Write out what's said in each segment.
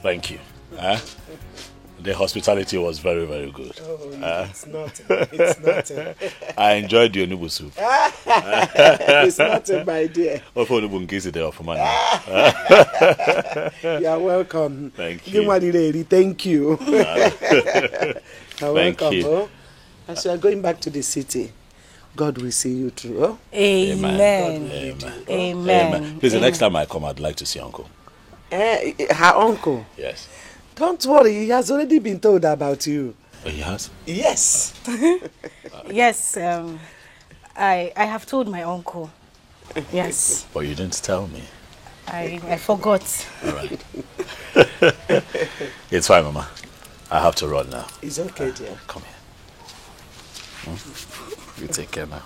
Thank you. The hospitality was very, very good. Oh, it's not. It's not. I enjoyed the onubu soup. It's not, my dear. You are welcome. Thank you. Thank you. You're welcome. You. Oh. As you are going back to the city, God will see you through. Oh? Amen. Amen. Please, the next time I come, I'd like to see Uncle. Her uncle? Yes. Don't worry, he has already been told about you. Oh, he has? Yes. Yes, I have told my uncle. Yes. But you didn't tell me. I forgot. All right. It's fine, Mama. I have to run now. It's okay, dear. Come here. You take care now.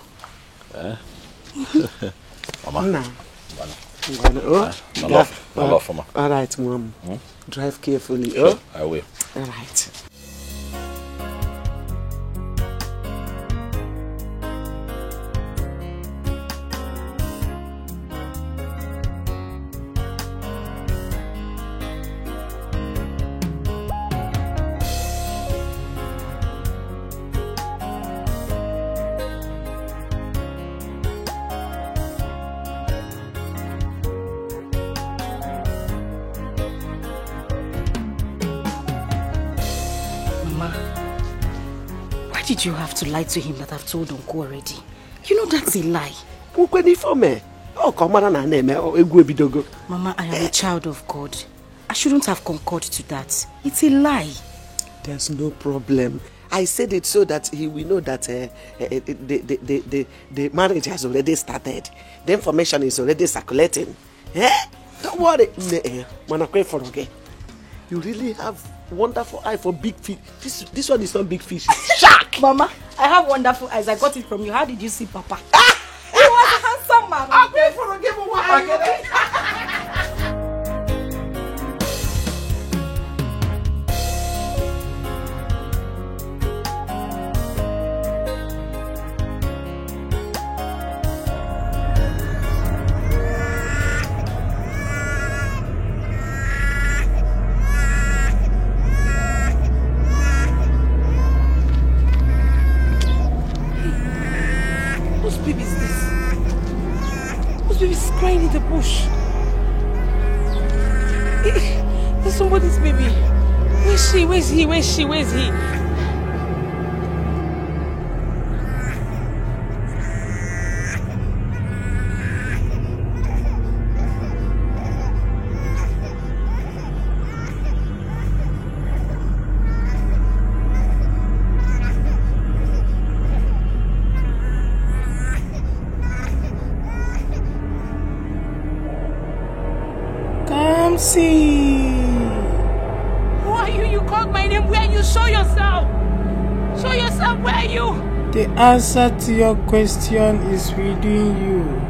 Mama. No. My love, Mama. All right, Mom. Drive carefully. Sure, Oh? I will. All right. Why did you have to lie to him that I've told Uncle already? You know that's a lie. Mama, I am a child of God. I shouldn't have concurred to that. It's a lie. There's no problem. I said it so that he will know that the marriage has already started. The information is already circulating. Don't worry. You really have wonderful eye for big fish. This one is not big fish. Shark! Mama, I have wonderful eyes. I got it from you. How did you see Papa? He was a handsome man. I'll pay for a game of crying in the bush. There's somebody's baby. Where's she? Where's he? Where's she? Where's he? See. Who are you? You called my name. Where are you? Show yourself. Show yourself. Where are you? The answer to your question is within you.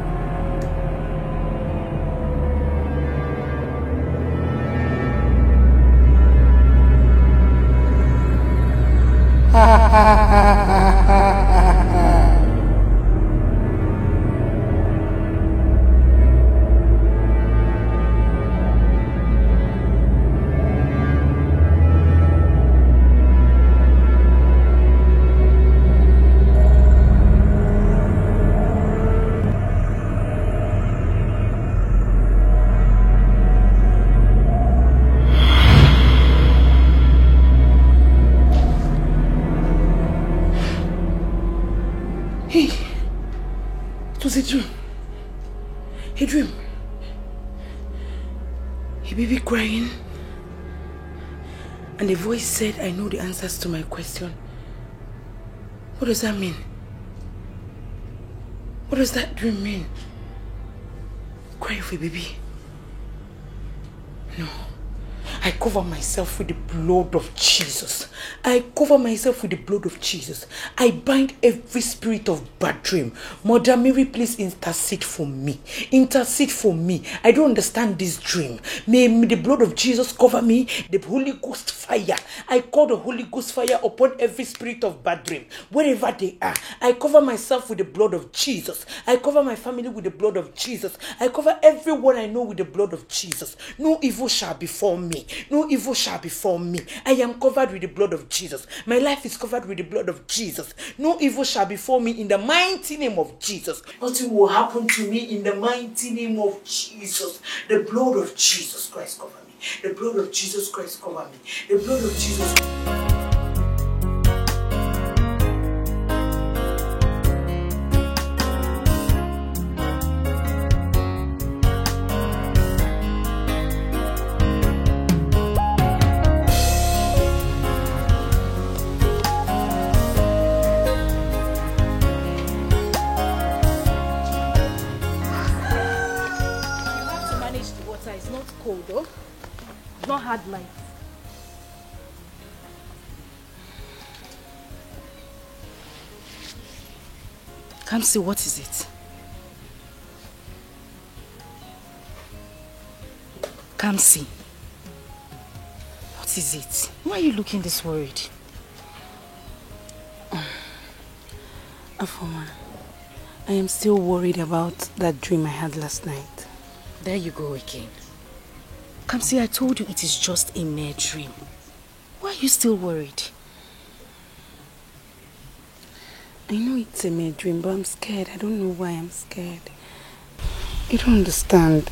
A dream. A dream. A baby crying. And the voice said, I know the answers to my question. What does that mean? What does that dream mean? Crying for a baby? No. I cover myself with the blood of Jesus. I cover myself with the blood of Jesus. I bind every spirit of bad dream. Mother Mary, please intercede for me. Intercede for me. I don't understand this dream. May the blood of Jesus cover me. The Holy Ghost fire. I call the Holy Ghost fire upon every spirit of bad dream. Wherever they are. I cover myself with the blood of Jesus. I cover my family with the blood of Jesus. I cover everyone I know with the blood of Jesus. No evil shall befall me. No evil shall befall me. I am covered with the blood of Jesus. My life is covered with the blood of Jesus. No evil shall befall me in the mighty name of Jesus. Nothing will happen to me in the mighty name of Jesus. The blood of Jesus Christ cover me. The blood of Jesus Christ cover me. The blood of Jesus. Not hard life. Kamsi, what is it? Kamsi, what is it? Why are you looking this worried? Afoma, I am still worried about that dream I had last night. There you go again. Kamsi, I told you it is just a mere dream. Why are you still worried? I know it's a mere dream, but I'm scared. I don't know why I'm scared. I don't understand.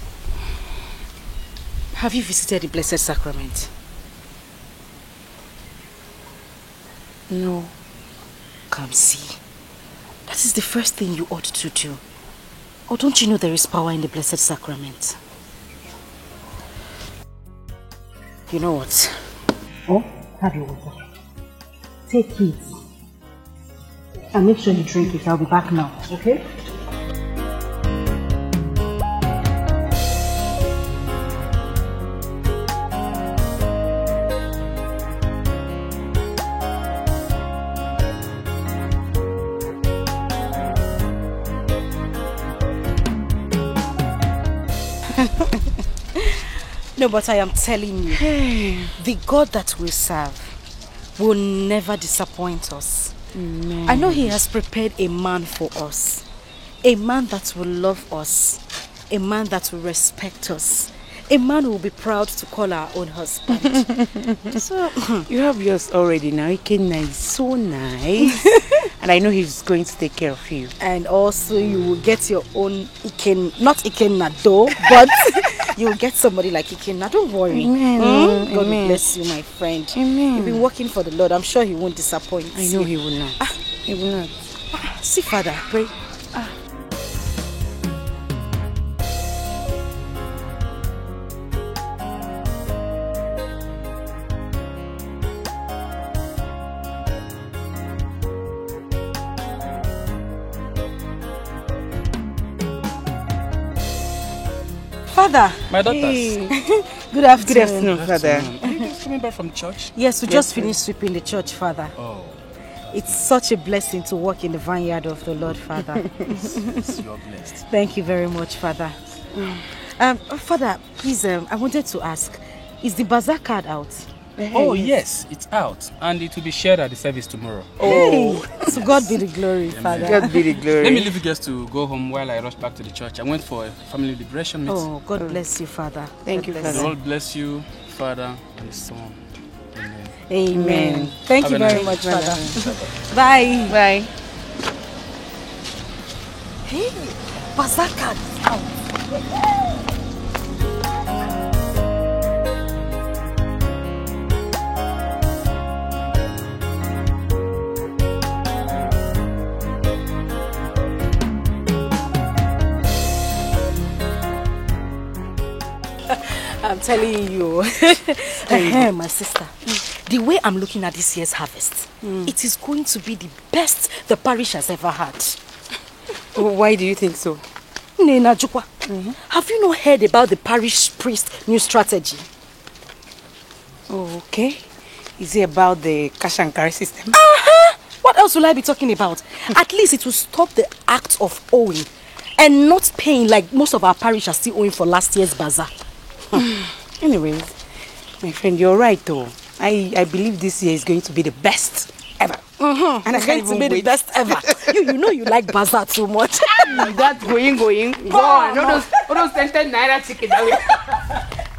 Have you visited the Blessed Sacrament? No. Kamsi, that is the first thing you ought to do. Or don't you know there is power in the Blessed Sacrament? You know what? Oh, have your water. Take it. And make sure you drink it. I'll be back now, okay? No, but I am telling you, the God that we serve will never disappoint us. Amen. I know He has prepared a man for us. A man that will love us. A man that will respect us. A man who will be proud to call our own husband. So, you have yours already now. Ikenna is so nice. And I know he's going to take care of you. And also you will get your own not Ikenna though, but you will get somebody like Ikenna. Don't worry. Amen. God Amen. will bless you, my friend. Amen. You've been working for the Lord. I'm sure He won't disappoint I know He will not. He will not. See, Father, pray. Father. My daughters. Hey. Good afternoon. Good afternoon, Father. Are you guys coming back from church? Yes, we just finished sweeping the church, Father. Oh. It's such a blessing to work in the vineyard of the Lord, Father. You're blessed. Thank you very much, Father. Father, please, I wanted to ask, is the bazaar card out? Oh, yes, it's out. And it will be shared at the service tomorrow. Oh, to God be the glory, Father. God be the glory. Let me leave you guys to go home while I rush back to the church. I went for a family liberation meeting. Oh, God bless you, Father. Thank you, The Father. Lord bless you, Father and Son. Amen. Amen. Thank you Have a very nice much, Father. Bye. Bye. Hey, bazaar card is out. I'm telling you, my sister, the way I'm looking at this year's harvest, it is going to be the best the parish has ever had. Why do you think so? Nena Jukwa, have you not heard about the parish priest new strategy? Oh, okay. Is it about the cash and carry system? What else will I be talking about? At least it will stop the act of owing and not paying like most of our parish are still owing for last year's bazaar. Anyways, my friend, you're right though. I believe this year is going to be the best ever. And it's going to be the best ever. You know you like bazaar too much. That's going. Go on. All those 10 naira chicken.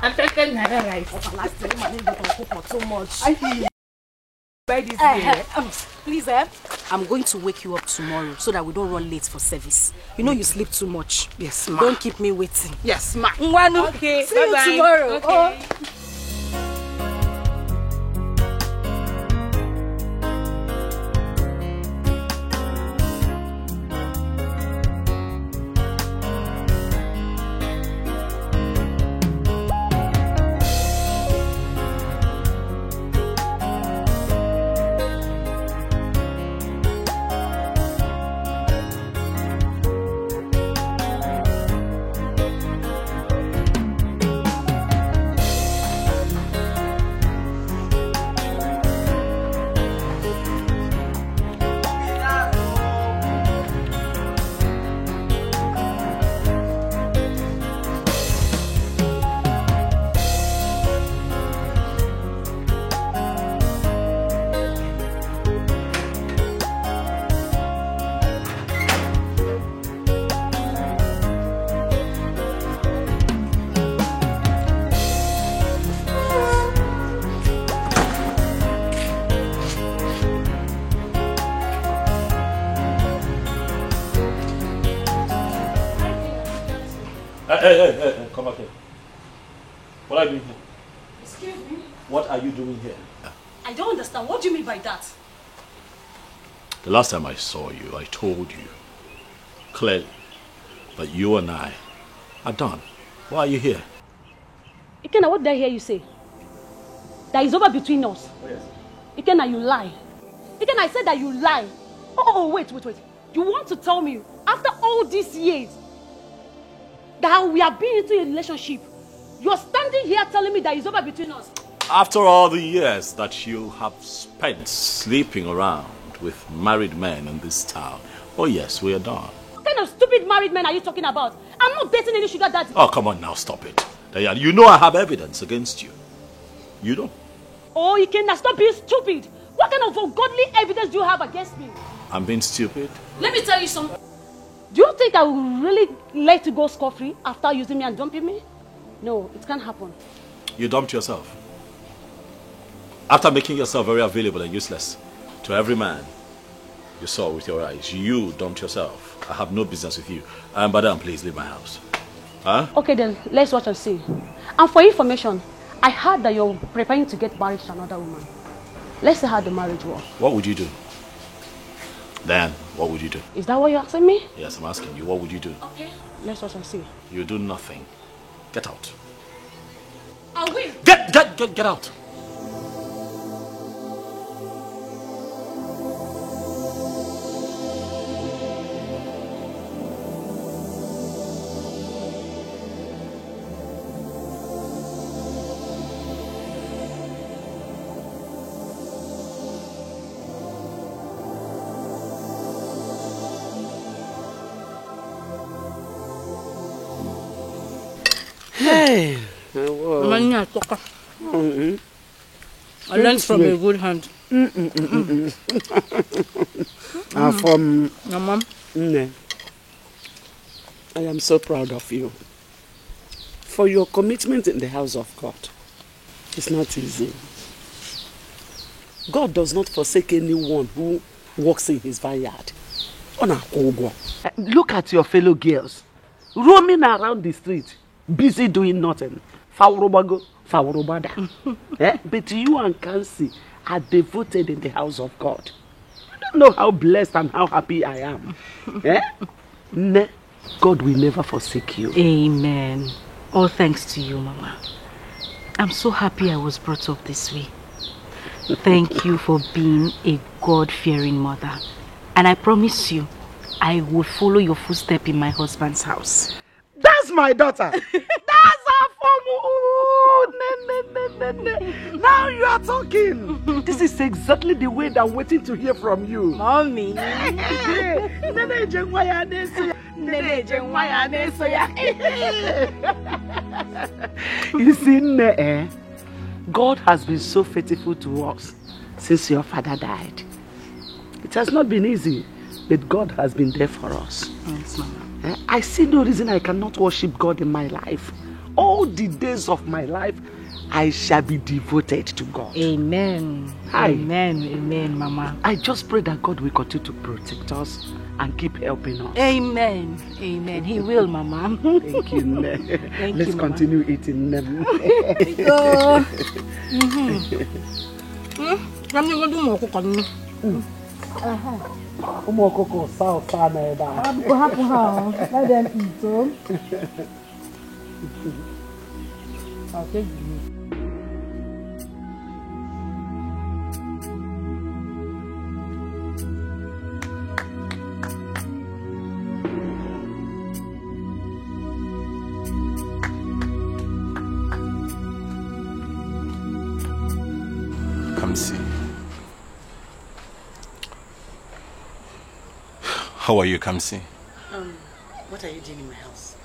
I'm taking another rice. Last time, I didn't cook for too much. I feel by this day. Please, I'm going to wake you up tomorrow so that we don't run late for service. You know you sleep too much. Yes, ma. Don't keep me waiting. Yes, ma. Okay, see bye-bye. you tomorrow. Okay. Oh. Hey, come back here. What are you doing here? Excuse me? What are you doing here? I don't understand. What do you mean by that? The last time I saw you, I told you clearly that you and I are done. Why are you here? Ikenna, what did I hear you say? That is over between us. Oh, yes. Ikenna, you lie. Ikenna, I said that you lie. Oh, wait. You want to tell me, after all these years, that we have been into a relationship, you're standing here telling me that it's over between us? After all the years that you have spent sleeping around with married men in this town, oh yes, we are done. What kind of stupid married men are you talking about? I'm not dating any sugar daddy. Oh, come on now, stop it. Diane, you know I have evidence against you. You don't? Oh, Ikenna, stop being stupid. What kind of ungodly evidence do you have against me? I'm being stupid? Let me tell you something. Do you think I will really let you go scot-free after using me and dumping me? No, it can't happen. You dumped yourself. After making yourself very available and useless to every man you saw with your eyes, you dumped yourself. I have no business with you. Madam, please leave my house. Huh? Okay then, let's watch and see. And for information, I heard that you're preparing to get married to another woman. Let's see how the marriage works. What would you do? Dan, what would you do? Is that what you're asking me? Yes, I'm asking you. What would you do? Okay. Let's watch and see. You do nothing. Get out. I will. Get out. Hey, I learned from a good hand. From your mom? I am so proud of you for your commitment in the house of God. It's not easy. God does not forsake anyone who walks in his vineyard. Look at your fellow girls roaming around the street, busy doing nothing. But you and Kansi are devoted in the house of God. You don't know how blessed and how happy I am. God will never forsake you. Amen. All thanks to you, Mama. I'm so happy I was brought up this way. Thank you for being a God-fearing mother. And I promise you, I will follow your footsteps in my husband's house. That's my daughter. That's our form. Now you are talking. This is exactly the way that I'm waiting to hear from you. Mommy. You see, God has been so faithful to us since your father died. It has not been easy, but God has been there for us. Yes, Mama. I see no reason I cannot worship God in my life. all the days of my life, I shall be devoted to God. Amen. Amen. Amen, Mama. I just pray that God will continue to protect us and keep helping us. Amen. Amen. He will, Mama. Thank you, Ne. Thank Let's you, continue eating them. Let them eat, oh. I'll take you. Kamsi. How are you, Kamsi? What are you doing in my house?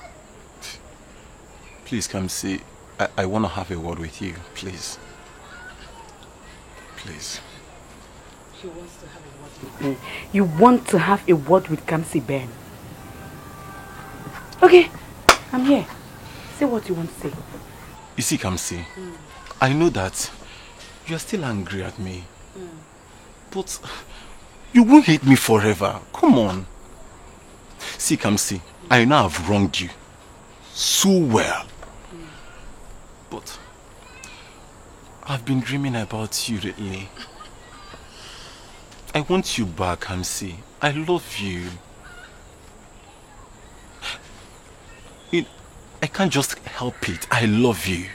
Please, Kamsi, I want to have a word with you, please. Please. She wants to have a word with me. You want to have a word with Kamsi, Ben? Okay, I'm here. Say what you want to say. You see, Kamsi, I know that you're still angry at me. But you won't hate me forever. Come on. See, Kamsi, I know I've wronged you so well. But I've been dreaming about you lately. I want you back, Kamsi. I love you. I can't just help it. I love you.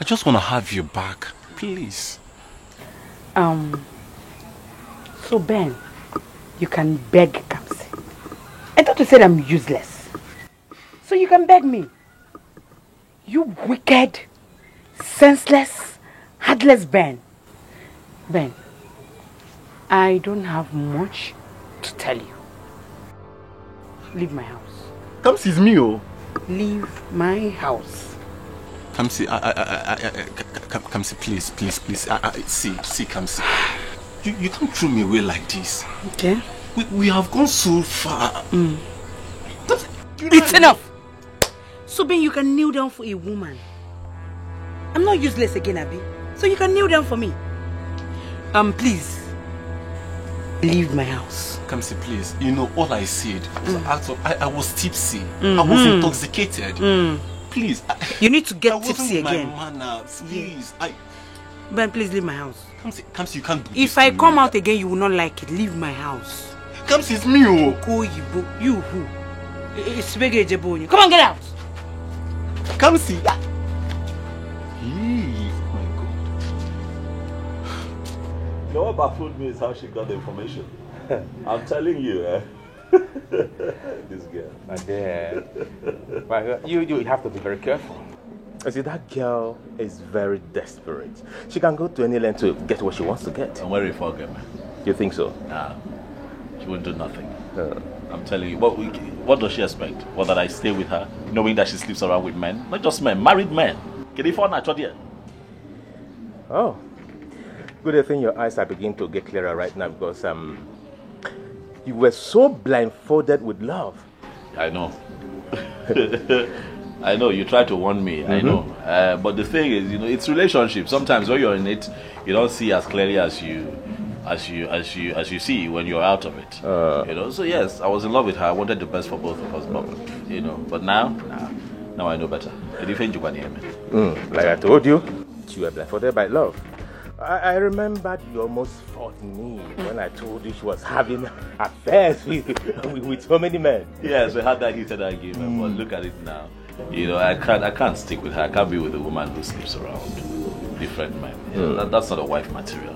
I just want to have you back. Please. So Ben, you can beg Kamsi. I thought you said I'm useless. So you can beg me. You wicked, senseless, heartless Ben. Ben, I don't have much to tell you. Leave my house. Kamsi is me, oh. Leave my house. Kamsi, Kamsi, please. See, Kamsi. You can't throw me away like this. Okay. We have gone so far. It's enough. So Ben, you can kneel down for a woman. I'm not useless again, Abby. So you can kneel down for me. Please. Leave my house. Kamsi, please. You know, all I said was I was tipsy. I was intoxicated. Please. You need to get tipsy again. My manners. Please. Ben, please leave my house. Kamsi, you can't do this. If I come out again, you will not like it. Leave my house. Kamsi, it's me, oh. You who? It's Bege Jeboni. Come on, get out. Kamsi. My God. You know what baffled me is how she got the information. I'm telling you, this girl. My dear. You have to be very careful. You see, that girl is very desperate. She can go to any length to get what she wants to get. Don't worry for her, man. You think so? Nah, she won't do nothing. I'm telling you. What does she expect? What, that I stay with her, knowing that she sleeps around with men? Not just men, married men. Can you find that? Oh. Good thing your eyes are beginning to get clearer right now because you were so blindfolded with love. I know. I know, you try to warn me, I know. But the thing is, it's relationship. Sometimes when you're in it, you don't see as clearly as you see when you're out of it. So yes, I was in love with her. I wanted the best for both of us, but now I know better. Like I told you, you were blindfolded by love. I remembered you almost fought me when I told you she was having affairs with so many men. Yes, we had that heated argument, but look at it now. I can't stick with her. I can't be with a woman who sleeps around different men. That's not a wife material.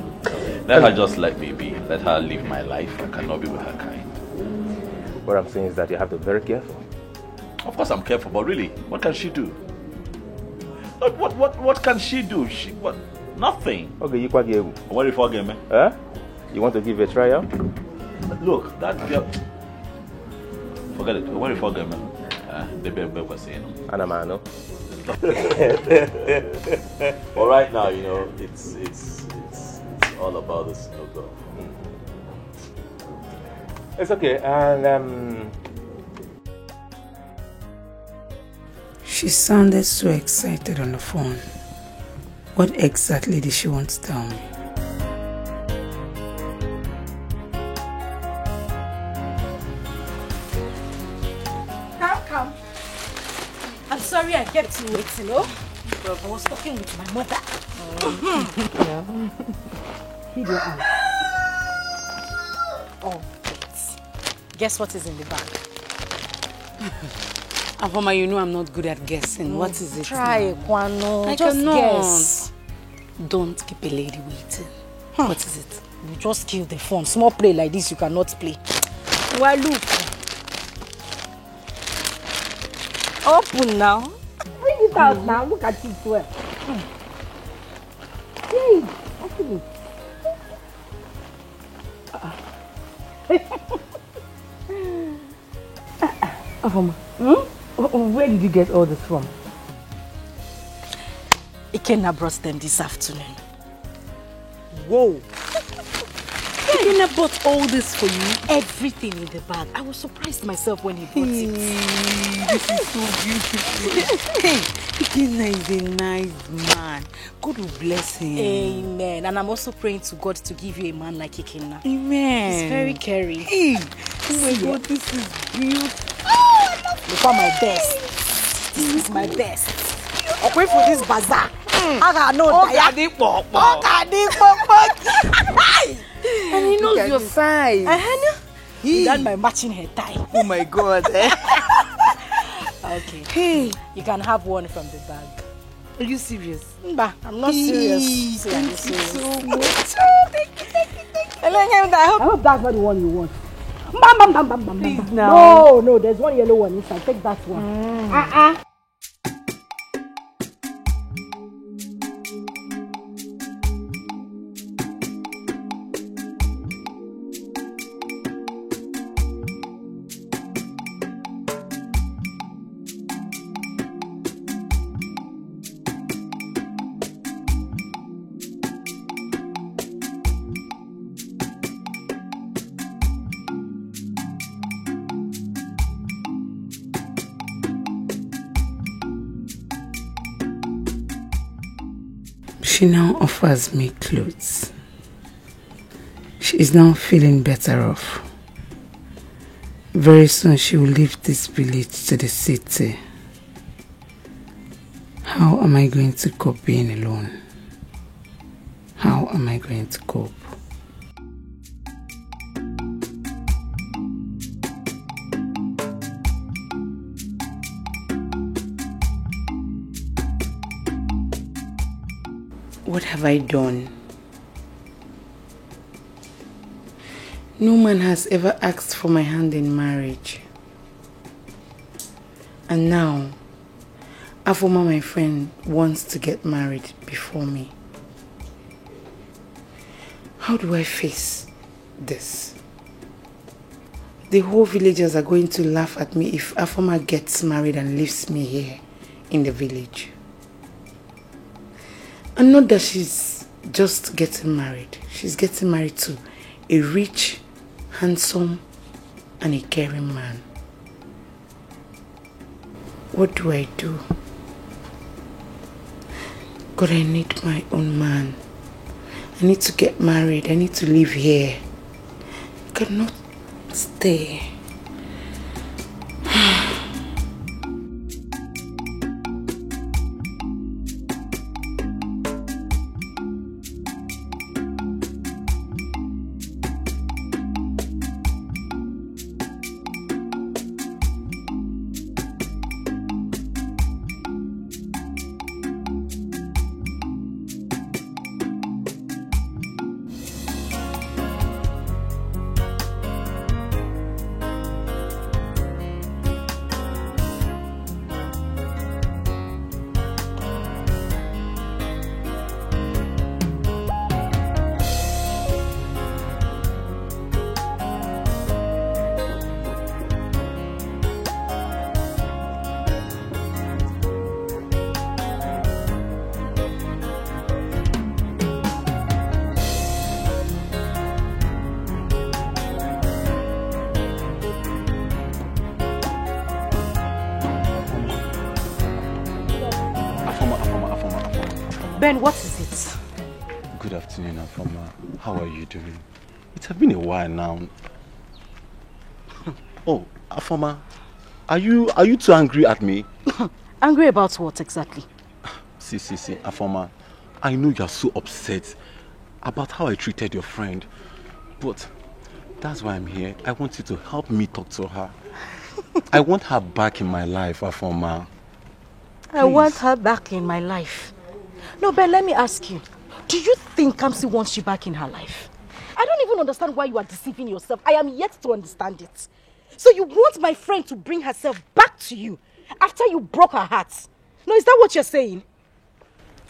Let her just let me be. Let her live my life. I cannot be with her kind. What I'm saying is that you have to be very careful. Of course I'm careful, but really, what can she do? What can she do? What? Nothing. Okay, you quite give. What if I get me? You want to give it a try out? Look, that girl. Forget it. What if I get me? The baby was saying. Anamano. But right now, it's all about the snow girl. It's okay, and She sounded so excited on the phone. What exactly did she want to tell me? Come. I'm sorry I kept you waiting, oh? I was talking with my mother. Yeah. Keep your eye. Oh, wait. Guess what is in the bag? Afoma, you know I'm not good at guessing. What is it? Try, Kwano. I just cannot. guess. Don't keep a lady waiting. What is it? You just kill the phone. Small play like this, you cannot play. Well, look. Open now. Bring it out now. Look at it well. Hey, open it. Afoma, where did you get all this from? Ikenna brought them this afternoon. Whoa. Ikenna bought all this for you. Everything in the bag. I was surprised myself when he brought it. This is so beautiful. Hey, Ikenna is a nice man. God will bless him. Amen. And I'm also praying to God to give you a man like Ikenna. Amen. He's very caring. Hey, oh my God, this is beautiful. Look at my best. This is my best. I'll wait for this bazaar. And he knows your size. That's my matching hair tie. Oh my God. Okay. Hey, you can have one from the bag. Are you serious? Mba, I'm not serious. Thank you so much. I hope that's not the one you want. Please now. No, there's one yellow one inside. Take that one. She now offers me clothes. She is now feeling better off. Very soon she will leave this village to the city. How am I going to cope being alone? How am I going to cope? What have I done? No man has ever asked for my hand in marriage. And now, Afoma, my friend, wants to get married before me. How do I face this? The whole villagers are going to laugh at me if Afoma gets married and leaves me here in the village. And not that she's just getting married. She's getting married to a rich, handsome, and a caring man. What do I do? God, I need my own man. I need to get married. I need to live here. I cannot stay. Ben, what is it? Good afternoon, Afoma. How are you doing? It has been a while now. Oh, Afoma, are you too angry at me? Angry about what exactly? See, Afoma, I know you are so upset about how I treated your friend, but that's why I'm here. I want you to help me talk to her. I want her back in my life, Afoma. I want her back in my life. No, Ben, let me ask you. Do you think Kamsi wants you back in her life? I don't even understand why you are deceiving yourself. I am yet to understand it. So you want my friend to bring herself back to you after you broke her heart? No, is that what you're saying?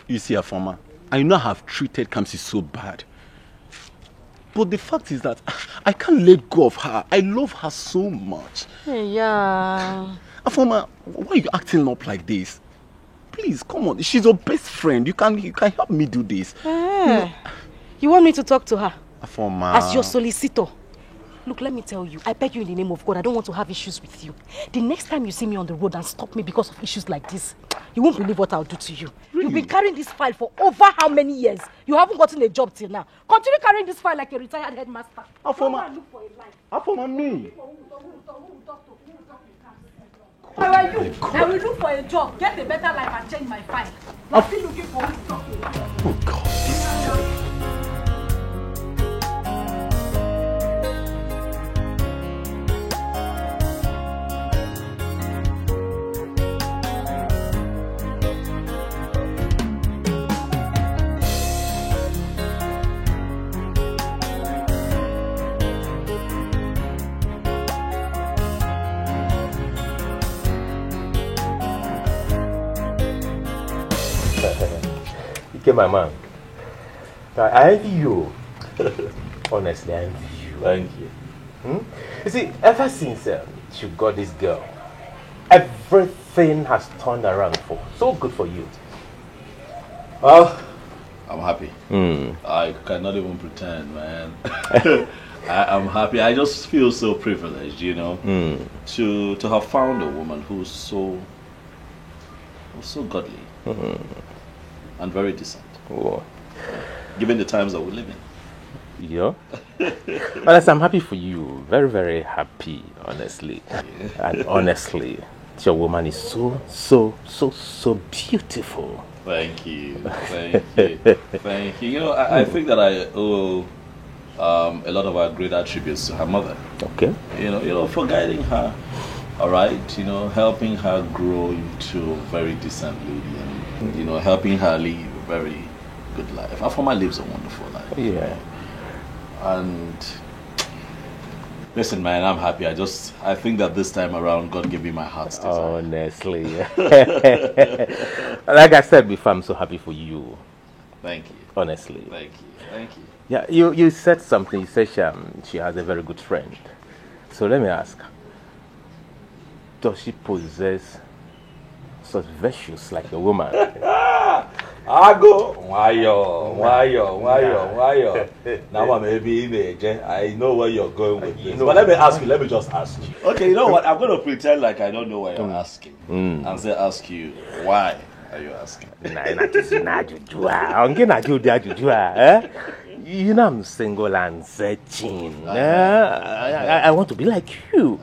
You see, Afoma, I know I have treated Kamsi so bad. But the fact is that I can't let go of her. I love her so much. Yeah. Afoma, why are you acting up like this? Please, come on. She's your best friend. You can help me do this. You want me to talk to her? Afoma. As your solicitor. Look, let me tell you. I beg you in the name of God. I don't want to have issues with you. The next time you see me on the road and stop me because of issues like this, you won't believe what I'll do to you. Really? You've been carrying this file for over how many years? You haven't gotten a job till now. Continue carrying this file like a retired headmaster. Afoma. Look for a life. Afoma, me. Where are you? I will look for a job, get a better life and change my file. I'm still looking for who to talk to. Oh God, this is silly. My man, I envy you. Honestly, I envy you. Thank you. You see, ever since you got this girl, everything has turned around for so good for you. Well, I'm happy. I cannot even pretend, man. I'm happy. I just feel so privileged, you know, to have found a woman who's so godly. And very decent. Oh. Given the times that we live in. Yeah. Well, I'm happy for you. Very, very happy, honestly. And honestly, your woman is so beautiful. Thank you. Thank you. Thank you. You know, I think that I owe a lot of our great attributes to her mother. Okay. You know, for guiding her, all right, you know, helping her grow into a very decent lady and, you know, helping her live a very good life. Afoma lives a wonderful life. Yeah. And listen, man, I'm happy. I think that this time around, God gave me my heart's desire. Honestly. Like I said before, I'm so happy for you. Thank you. Honestly. Thank you. Thank you. Yeah, you said something. You said she has a very good friend. So let me ask. Does she possess such virtues like a woman? Ago, wayo. Now maybe I know where you're going with this. But let me just ask you. Okay, you know what? I'm going to pretend like I don't know why you're asking. And say ask you, why are you asking? You know I'm single and searching. I want to be like you.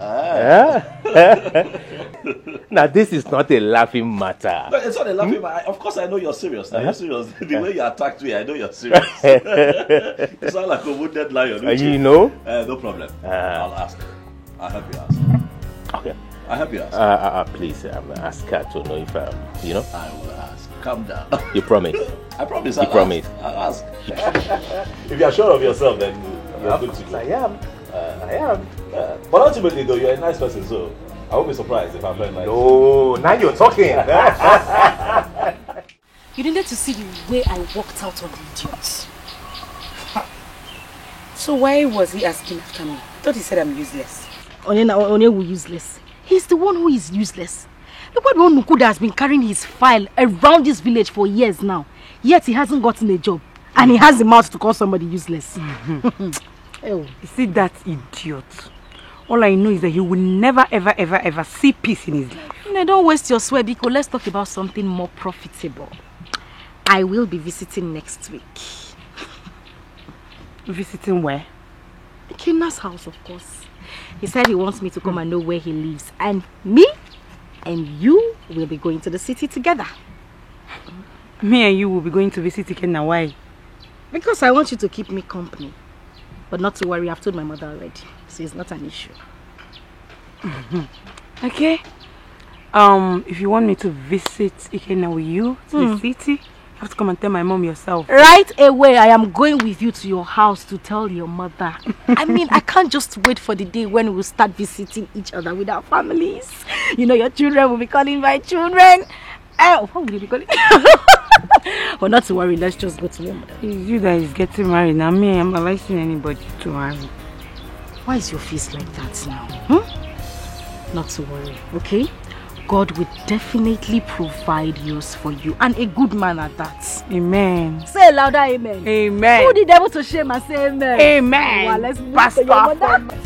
Now this is not a laughing matter. No, it's not a laughing matter. Of course I know you're serious. You're serious. The way you attacked me, I know you're serious. You sound like a wounded lion. You know? No problem. I'll ask. I'll help you ask. Okay. I'll help you ask. Please, ask her to know if you know. I will ask. Calm down. You promise? I promise. You promise? I'll ask. If you're sure of yourself, then you're good to go. I am. But ultimately, though, you're a nice person, so I won't be surprised if I'm very nice. No, now you're talking. You needed to see the way I walked out on the idiots. So why was he asking after me? I thought he said I'm useless. Onye useless. He's the one who is useless. Look what one Nukuda has been carrying his file around this village for years now. Yet he hasn't gotten a job. And he has the mouth to call somebody useless. You see that idiot? All I know is that he will never, ever see peace in his life. No, don't waste your sweat, Biko. Let's talk about something more profitable. I will be visiting next week. Visiting where? Ikenna's house, of course. He said he wants me to come and know where he lives. And me and you will be going to the city together. Me and you will be going to visit Ikenna. Why? Because I want you to keep me company. But not to worry, I've told my mother already. So it's not an issue. Okay. If you want me to visit Ikenna with you to the city, you have to come and tell my mom yourself. Right away, I am going with you to your house to tell your mother. I mean, I can't just wait for the day when we'll start visiting each other with our families. You know, your children will be calling my children. What will you be calling? But not to worry, let's just go to your mother. It's you that is getting married. Now me, I'm advising anybody to marry. Why is your face like that now? Not to worry, okay? God will definitely provide yours for you, and a good man at that. Amen. Say louder, amen. Amen. Put the devil to shame and say amen. Amen. Well, let's move Pastor. to your mother.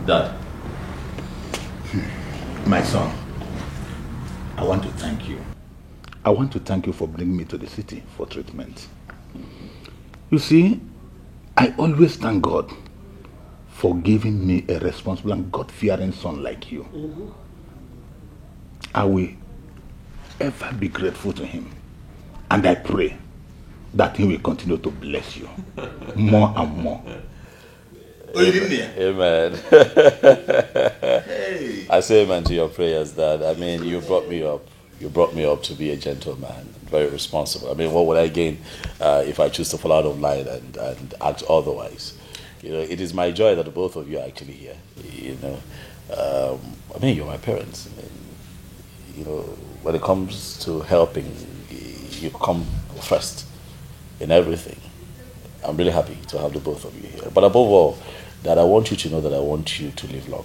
Dad, my son, I want to thank you. I want to thank you for bringing me to the city for treatment. You see, I always thank God for giving me a responsible and God-fearing son like you. I will ever be grateful to him. And I pray that he will continue to bless you more and more. Amen. Hey. I say amen to your prayers, Dad. I mean, you brought me up. You brought me up to be a gentleman, very responsible. I mean, what would I gain if I choose to fall out of line and act otherwise? You know, it is my joy that the both of you are actually here. You know, I mean, you're my parents. I mean, you know, when it comes to helping, you come first in everything. I'm really happy to have the both of you here. But above all, that I want you to know that I want you to live long.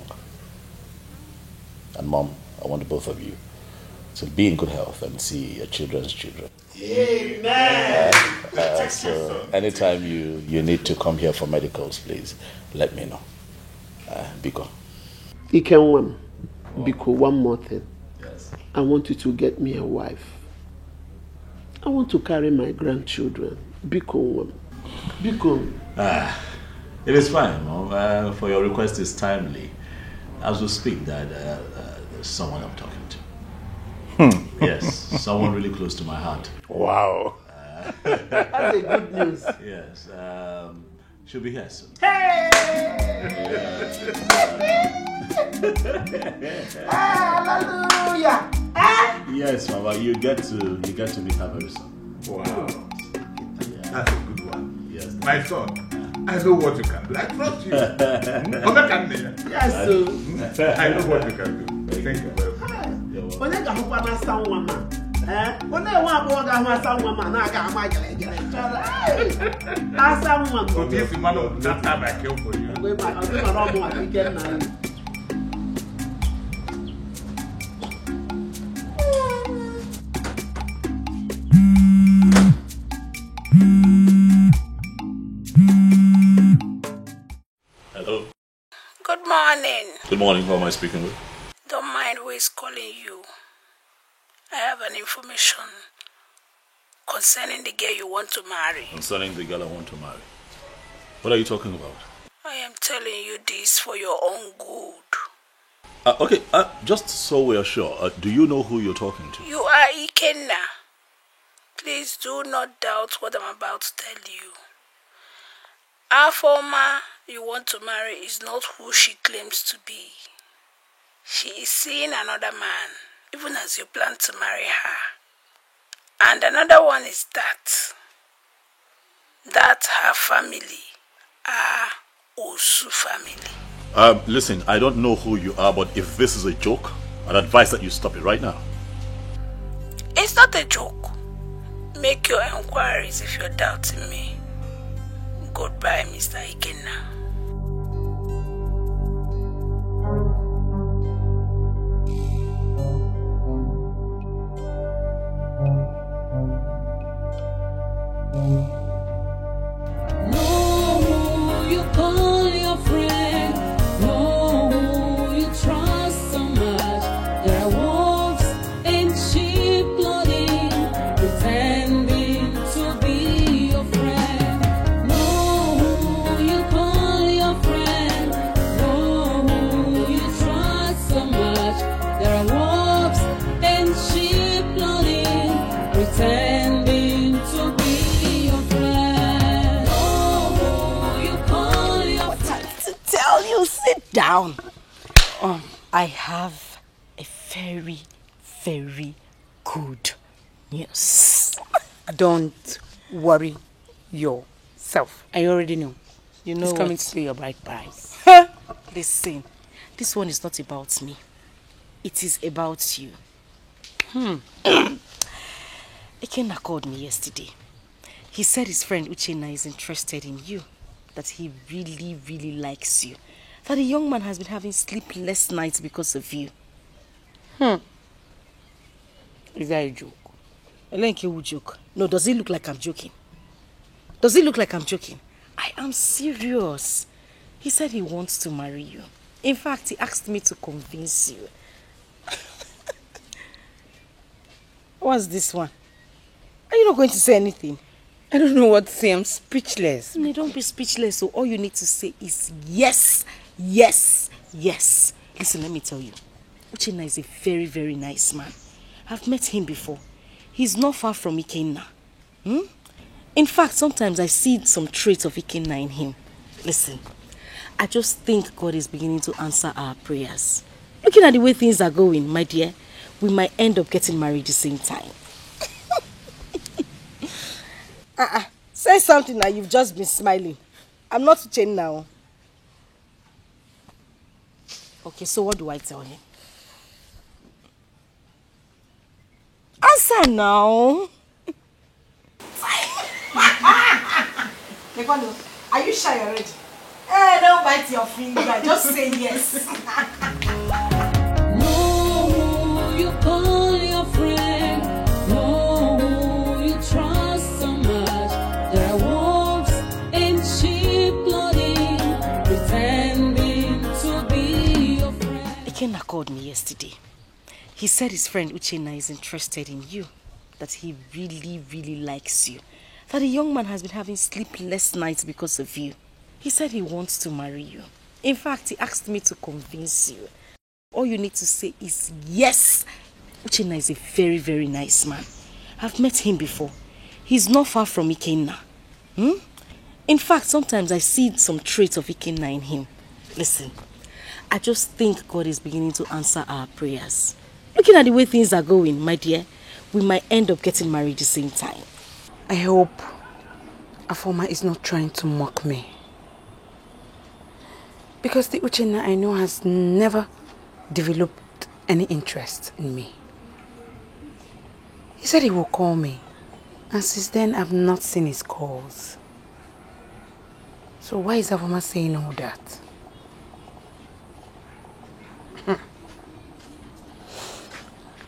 And Mom, I want the both of you to be in good health and see your children's children. Amen. So anytime you need to come here for medicals, please let me know. Biko. Ikenwam, Biko, one more thing. Yes. I want you to get me a wife. I want to carry my grandchildren. Biko. It is fine, Mom. For your request is timely. As we speak, that there's someone I'm talking to. Yes, someone really close to my heart. Wow. That's a good news. Yes. She'll be here soon. Hey! Hallelujah! Yes, Mama. You get to meet her very soon. Wow. That's a good one. Yes. My son, I know what you can do. I trust you. Yes, sir. I know what you can do. Thank you very much. When I got one as someone, when I want more than someone, I got my as someone. So this man of that time I kill for you. Hello. Good morning. Good morning. Who am I speaking with? Don't mind who is calling you. I have an information concerning the girl you want to marry. Concerning the girl I want to marry. What are you talking about? I am telling you this for your own good. Okay, just so we are sure, do you know who you're talking to? You are Ikenna. Please do not doubt what I'm about to tell you. Our former you want to marry is not who she claims to be. She is seeing another man, even as you plan to marry her. And another one is that that her family are Osu family. Listen, I don't know who you are, but if this is a joke, I'd advise that you stop it right now. It's not a joke. Make your inquiries if you're doubting me. Goodbye, Mr. Ikenna. No, you call your friend. No, you trust so much. There are wolves in sheep clothing, pretending to be your friend. No, you call your friend. No, you trust so much. There are wolves in sheep clothing, pretending to be your friend. No, you call your friend. Tell you, sit down. I have a very, very good news. Don't worry yourself. I already know. You know It's coming what? to pay your bride price. Listen, this one is not about me. It is about you. Ikenna called me yesterday. He said his friend Uchenna is interested in you. That he really, really likes you. That the young man has been having sleepless nights because of you. Is that a joke? Elenke will joke. No, does it look like I'm joking? Does it look like I'm joking? I am serious. He said he wants to marry you. In fact, he asked me to convince you. What's this one? Are you not going to say anything? I don't know what to say. I'm speechless. No, don't be speechless. So all you need to say is yes, yes, yes. Listen, let me tell you. Uchenna is a very, very nice man. I've met him before. He's not far from Ikenna. In fact, sometimes I see some traits of Ikenna in him. Listen, I just think God is beginning to answer our prayers. Looking at the way things are going, my dear, we might end up getting married the same time. Say something now, you've just been smiling. I'm not Uchenna now. Okay, so what do I tell him? Answer now. Are you shy already? Hey, don't bite your finger. Just say yes. No, you call your friend. No, you trust so much. There are wolves in sheep clothing, pretending to be your friend. Ikenna called me yesterday. He said his friend Uchenna is interested in you. That he really, really likes you. That the young man has been having sleepless nights because of you. He said he wants to marry you. In fact, he asked me to convince you. All you need to say is yes. Uchenna is a very, very nice man. I've met him before. He's not far from Ikenna. In fact, sometimes I see some traits of Ikenna in him. Listen, I just think God is beginning to answer our prayers. Looking at the way things are going, my dear, we might end up getting married the same time. I hope Afoma is not trying to mock me. Because the Uchenna I know has never developed any interest in me. He said he will call me. And since then, I've not seen his calls. So why is Afoma saying all that?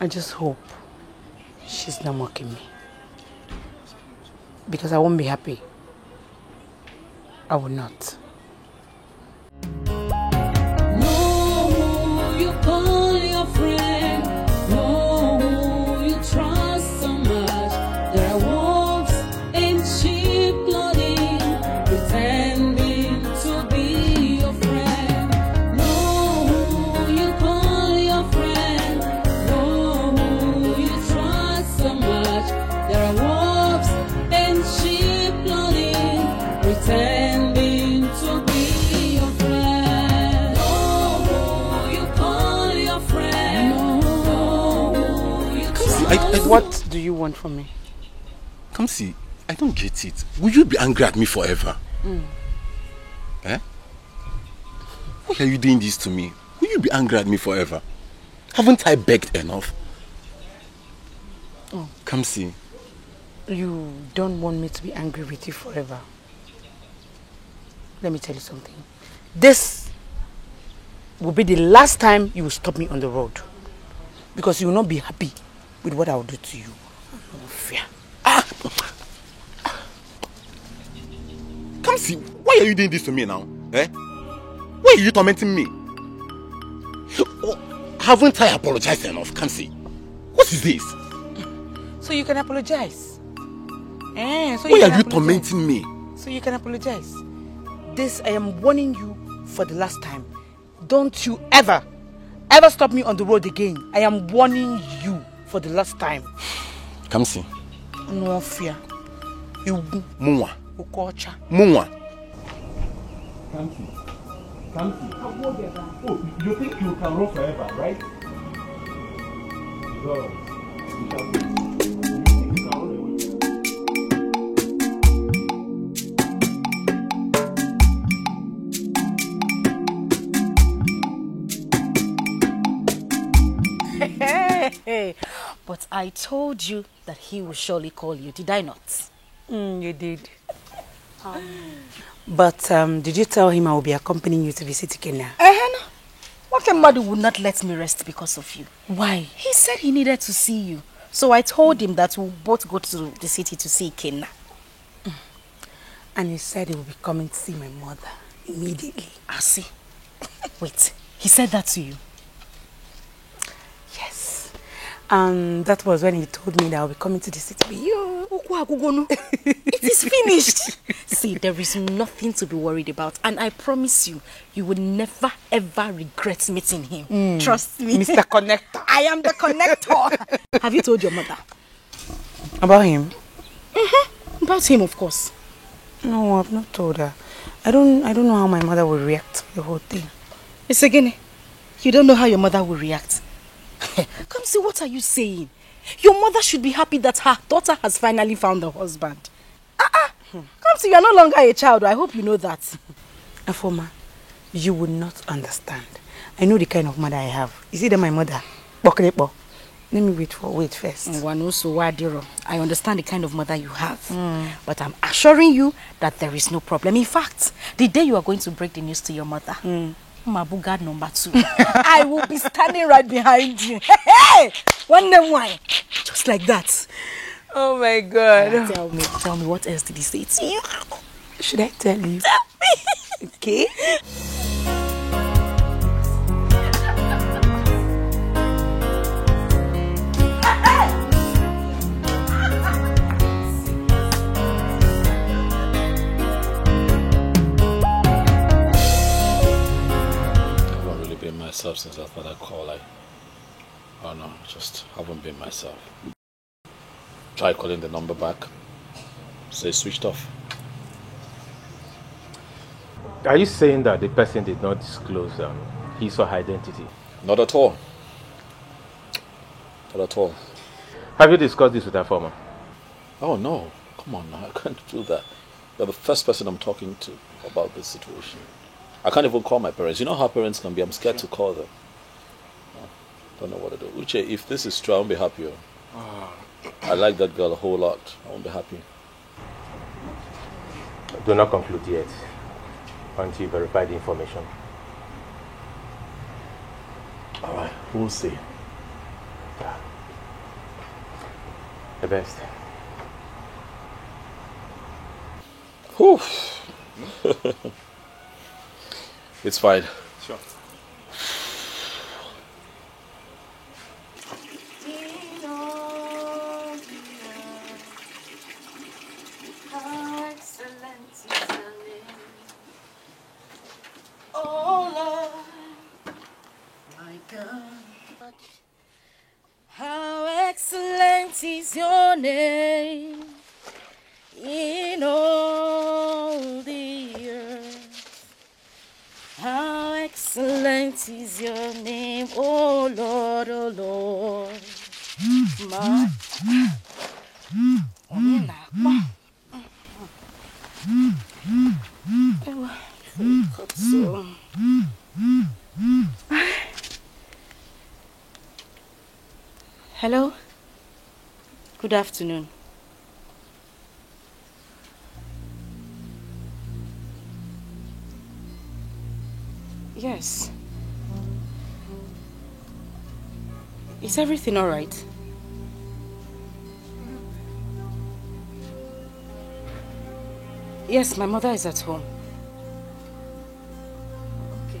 I just hope she's not mocking me. Because I won't be happy. I will not. No, you call your friend. No, you trust so much. There are wolves in sheep clothing, pretending to be your friend. No, you call your friend. No, you trust so much. There are wolves in sheep clothing, pretending to be your friend. No, you call your friend. No, you trust. What do you want from me? Come see, I don't get it. Will you be angry at me forever? Eh? Why are you doing this to me? Will you be angry at me forever? Haven't I begged enough? Oh. Come see. You don't want me to be angry with you forever. Let me tell you something. This will be the last time you will stop me on the road. Because you will not be happy with what I will do to you. No fear. Come see. Why are you doing this to me now? Eh? Why are you tormenting me? Oh, haven't I apologized enough? Come see. What is this? So you can apologize. So why are you tormenting me? So you can apologize. This, I am warning you for the last time. Don't you ever stop me on the road again. I am warning you for the last time. Come see. No fear. You Mwa. Ukocha. Mwa. Come see. Come see. Oh, you think you can run forever, right? Go. Hey, but I told you that he will surely call you, did I not? You did. But did you tell him I will be accompanying you to visit Kenya? No. What somebody would not let me rest because of you? Why? He said he needed to see you. So I told him that we'll both go to the city to see Kenya. And he said he will be coming to see my mother immediately. I see. Wait, he said that to you? Yes. That was when he told me that I'll be coming to the city with you. It is finished. See, there is nothing to be worried about. And I promise you, you will never ever regret meeting him. Trust me. Mr. Connector. I am the connector. Have you told your mother? About him? About him, of course. No, I've not told her. I don't know how my mother will react to the whole thing. It's again. You don't know how your mother will react. Come see, what are you saying? Your mother should be happy that her daughter has finally found a husband. Come see, you are no longer a child. I hope you know that. Afoma, you would not understand. I know the kind of mother I have. Is it my mother? Let me wait first. I understand the kind of mother you have. But I'm assuring you that there is no problem. In fact, the day you are going to break the news to your mother, Mabuga number 2, I will be standing right behind you. Hey! One name wine. Just like that. Oh my God. Tell me, what else did he say to you? Should I tell you? Tell me. Okay. Myself since after that call. Oh no, just haven't been myself. Try calling the number back. Say switched off. Are you saying that the person did not disclose his or her identity? Not at all. Not at all. Have you discussed this with her former? Oh no, come on now, I can't do that. You're the first person I'm talking to about this situation. I can't even call my parents. You know how parents can be. I'm scared to call them. Don't know what to do. Uche, if this is true, I won't be happy. I like that girl a whole lot. I won't be happy. Do not conclude yet until you verify the information. Alright, we'll see. Yeah. The best. Whew. It's fine. Sure. Oh Lord, my God, how excellent is your name in all the earth. How excellent is your name, oh Lord, oh Lord. Hello? Good afternoon. Yes. Is everything all right? Yes, my mother is at home. Okay.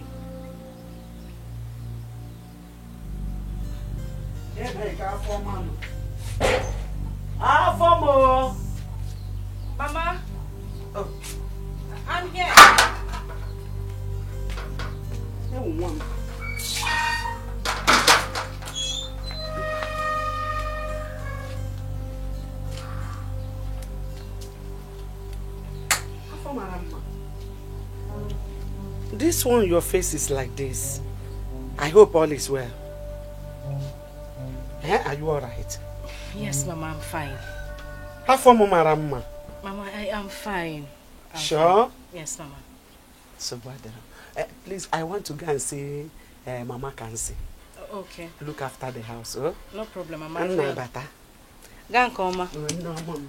Mama? Oh. I'm here. This one, your face is like this. I hope all is well. Are you alright? Yes, Mama, I'm fine. How far, Mama? Mama, I am fine. Sure? Fine. Yes, Mama. So, please, I want to go and see Mama Kansi. Okay. Look after the house, oh? No problem, Mama. And Bata. Go and come, Mama. No, Mama.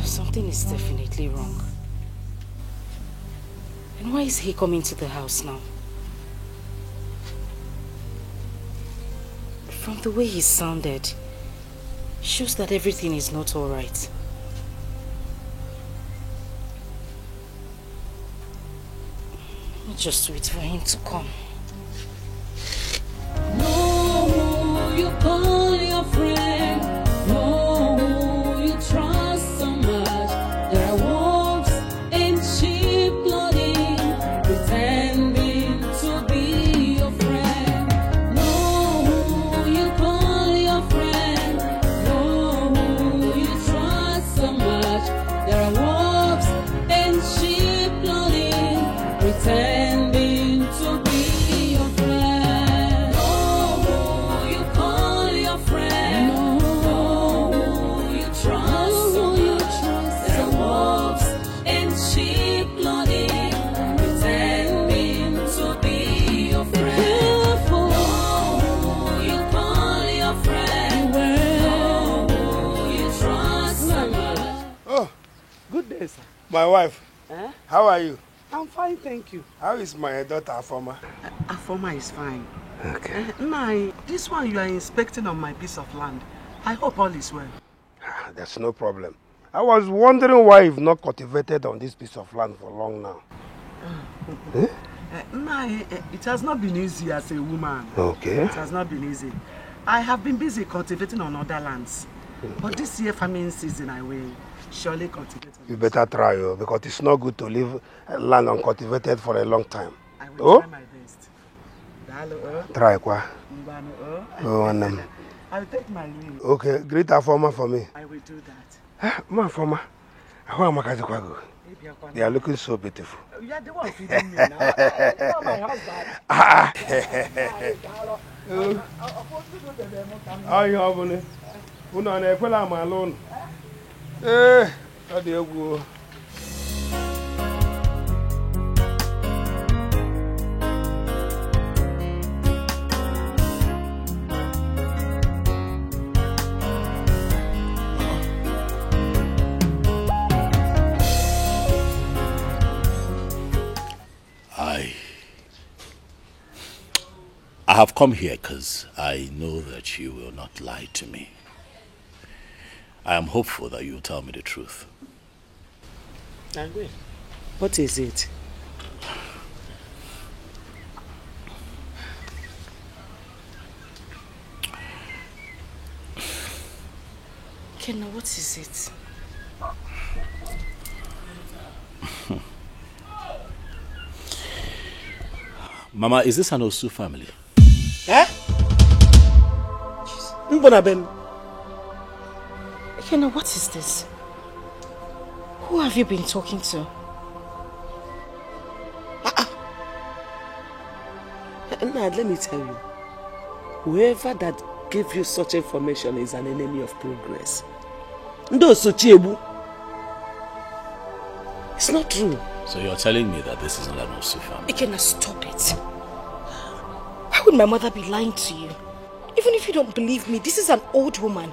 Something is definitely wrong. And why is he coming to the house now? From the way he sounded, shows that everything is not all right. Let me just wait for him to come. No, you call your friend. No, you trust so much. There are wolves in sheep clothing, pretending to be your friend. No, you call your friend. No, you trust so much. There are wolves in sheep clothing, pretending to be your friend. No, you call your friend. No, you trust so much. There are wolves in sheep clothing, pretending to be your friend. No, you call your friend. No, you trust so much. Oh, Good day, sir. my wife. How are you? I'm fine, thank you. How is my daughter Afoma? Afoma is fine. Okay. This one you are inspecting on my piece of land. I hope all is well. There's no problem. I was wondering why you've not cultivated on this piece of land for long now. It has not been easy as a woman. Okay. It has not been easy. I have been busy cultivating on other lands. But this year farming season, I will surely cultivate. You better try, because it's not good to leave land uncultivated for a long time. I will try my best. Try, kwa. I will take my leave. Okay, greet Afoma for me. I will do that. Ma Afoma, how am I? They are looking so beautiful. You are the one feeding me now. You are my husband. How you having? Una na-ekwela m ala ụnụ. Ọ dị egwu. I have come here because I know that you will not lie to me. I am hopeful that you will tell me the truth. I will. What is it? Kenna, what is it? Mama, is this an Osu family? Mbonabem. Kenna, what is this? Who have you been talking to? Now, let me tell you. Whoever that gave you such information is an enemy of progress. It's not true. So you're telling me that this is not an Osu family? Ikenna, stop it. Why would my mother be lying to you? Even if you don't believe me, this is an old woman.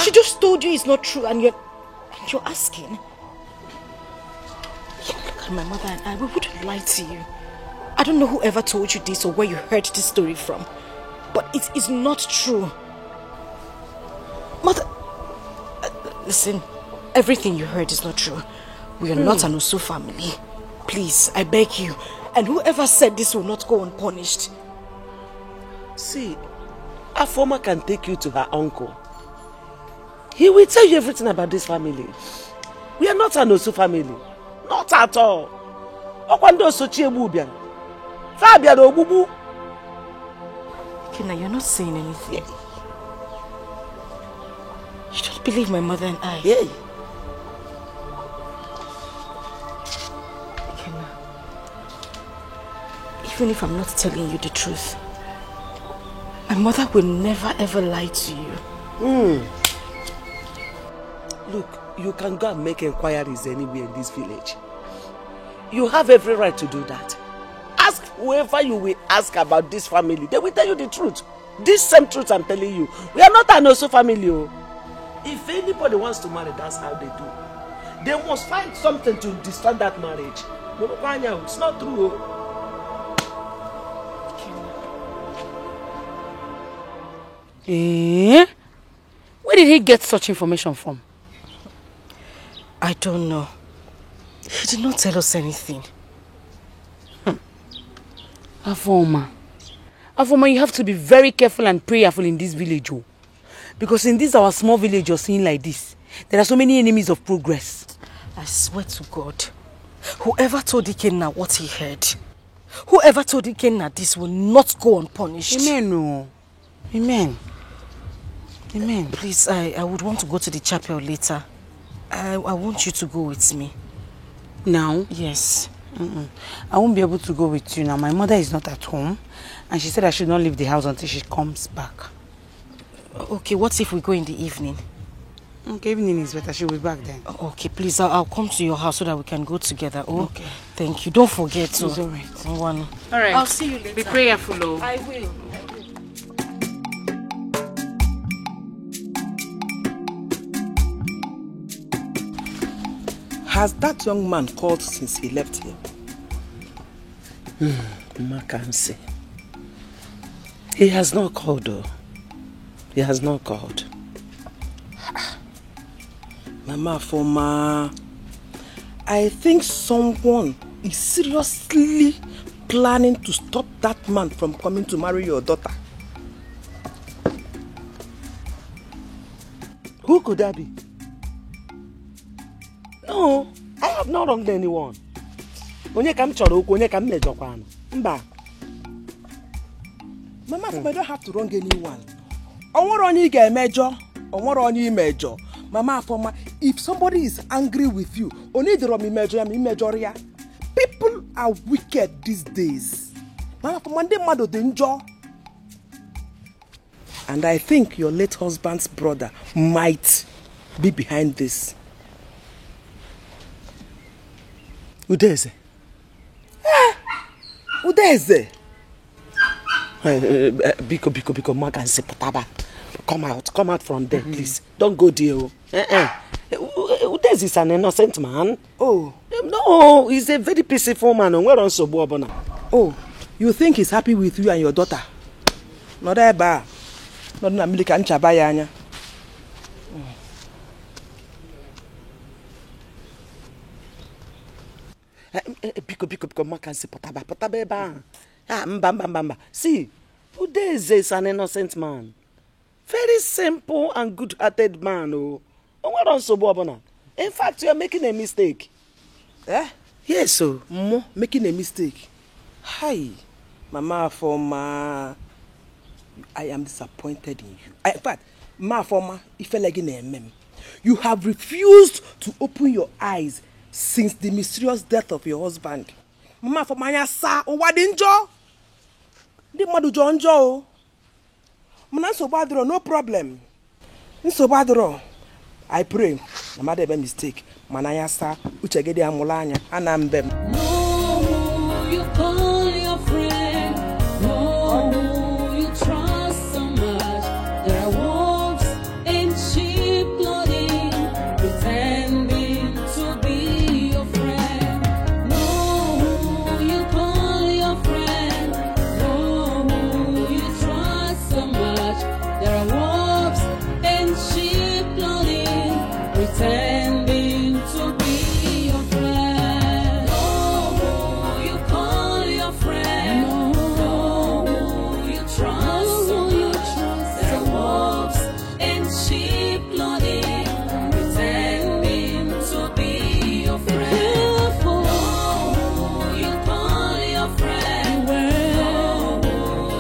She just told you it's not true and you're asking. You look at my mother and I, we wouldn't lie to you. I don't know whoever told you this or where you heard this story from, but it is not true. Mother, listen, everything you heard is not true. We are not an Osu family. Please, I beg you. And whoever said this will not go unpunished. See, Afoma can take you to her uncle. He will tell you everything about this family. We are not an Osu family. Not at all. Ikenna, you're not saying anything. You don't believe my mother and I? Yeah. Ikenna, even if I'm not telling you the truth, my mother will never ever lie to you. Look, you can go and make inquiries anywhere in this village. You have every right to do that. Ask whoever you will ask about this family. They will tell you the truth. This same truth I'm telling you. We are not an Osu family. If anybody wants to marry, that's how they do. They must find something to destroy that marriage. It's not true. Where did he get such information from? I don't know. He did not tell us anything. Afoma, you have to be very careful and prayerful in this village. Because in this our small village you're seeing like this, there are so many enemies of progress. I swear to God, whoever told Ikenna what he heard, whoever told Ikenna this will not go unpunished. Amen. Amen. Amen. Please, I would want to go to the chapel later. I want you to go with me. Now? Yes. I won't be able to go with you now. My mother is not at home and she said I should not leave the house until she comes back. Okay, what if we go in the evening? Okay, evening is better. She'll be back then. Okay, please, I'll come to your house so that we can go together. Oh, okay. Thank you. Don't forget to. It's all right. All right. I'll see you later. Be prayerful, oh. I will. Has that young man called since he left here? I can't say. He has not called though. He has not called. Mama Afoma, I think someone is seriously planning to stop that man from coming to marry your daughter. Who could that be? No, I have not wronged anyone. Onye kam chọrọ okwu, onye kam mejọkwana. Mba. Mama Afoma, I don't have to wrong anyone. Onwere onye ị ga-emejọ, onwere onye imejọ. Mama Afoma, if somebody is angry with you, only the wrong imejọ ya. People are wicked these days. Mama Afoma, ndị mmadụ dị njọ. And I think your late husband's brother might be behind this. Udeze. Udeze. Biko, Magan Sepataba. Come out from there, please. Don't go there. Udeze is an innocent man. Oh. No, he's a very peaceful man. Oh, you think he's happy with you and your daughter? Not that bad. Not na milika nchabaya anya. Biko, Magan Sepataba eba. Mba. See, Udeze is an innocent man. Very simple and good-hearted man. In fact, you are making a mistake. Yes, so making a mistake. Hi, Mama Afoma. I am disappointed in you. In fact, Mama Afoma, if you like in You have refused to open your eyes since the mysterious death of your husband. Mama for my sa o wadinjo. Di madu jonjo. Mana so badro no problem. So badro. I pray. Mama dey mistake. Manaya sa uchegede amulanya anambem. No, you call your friend. No, you trust so much. There are wolves in sheep clothing, pretending to be your friend. No, you call your friend. No, you trust so much. There are wolves in sheep clothing, pretending to be your friend. No, you call your friend. No, you trust so much. There are wolves in sheep clothing, pretending to be your friend. No, you call your friend. No,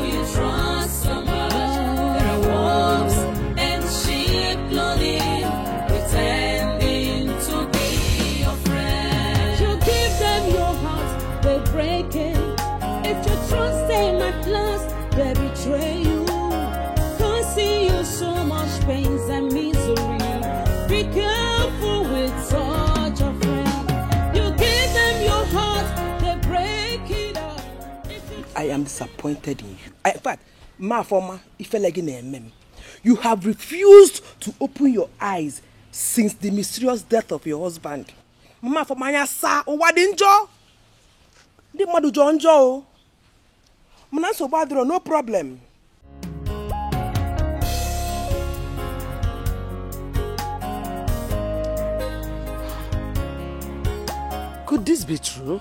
you trust so much. There are wolves in sheep clothing, pretending to be your friend. You give them your heart, they break it. If you trust them at last, they betray you. Causing you so much pains and misery. Be careful with such a friend. You give them your heart, they break it up. I am disappointed in you. In fact, ma forma ifelegine. You have refused to open your eyes since the mysterious death of your husband. Mama for my sa o wadinjo. Di madu jonjo. Mana so badro no problem. Could this be true?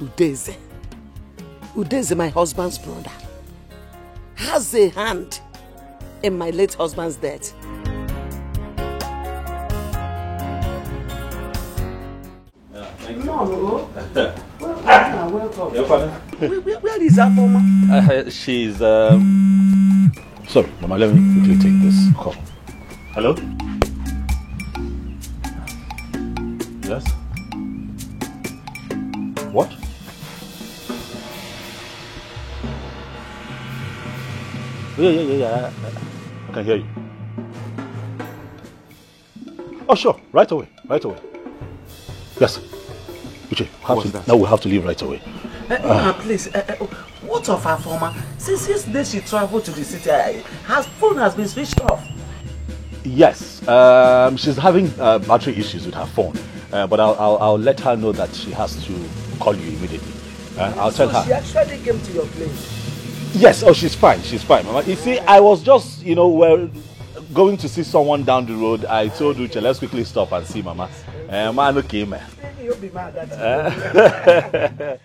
Udeze, my husband's brother, has a hand in my late husband's death. No. Welcome. Your father? Where is that mama? She's sorry, Mama, let me quickly take this call. Hello? Yes? What? Yeah. I can hear you. Oh, sure. Right away. Yes. Uche, now we have to leave right away. Please, what of her former? Since yesterday she traveled to the city, her phone has been switched off. Yes. She's having battery issues with her phone. But I'll let her know that she has to call you immediately. I'll tell her. She actually came to your place. Yes, she's fine, Mama. You see, I was just, we're going to see someone down the road. I told Uche, let's quickly stop and see Mama. Man, okay, man. You'll be mad at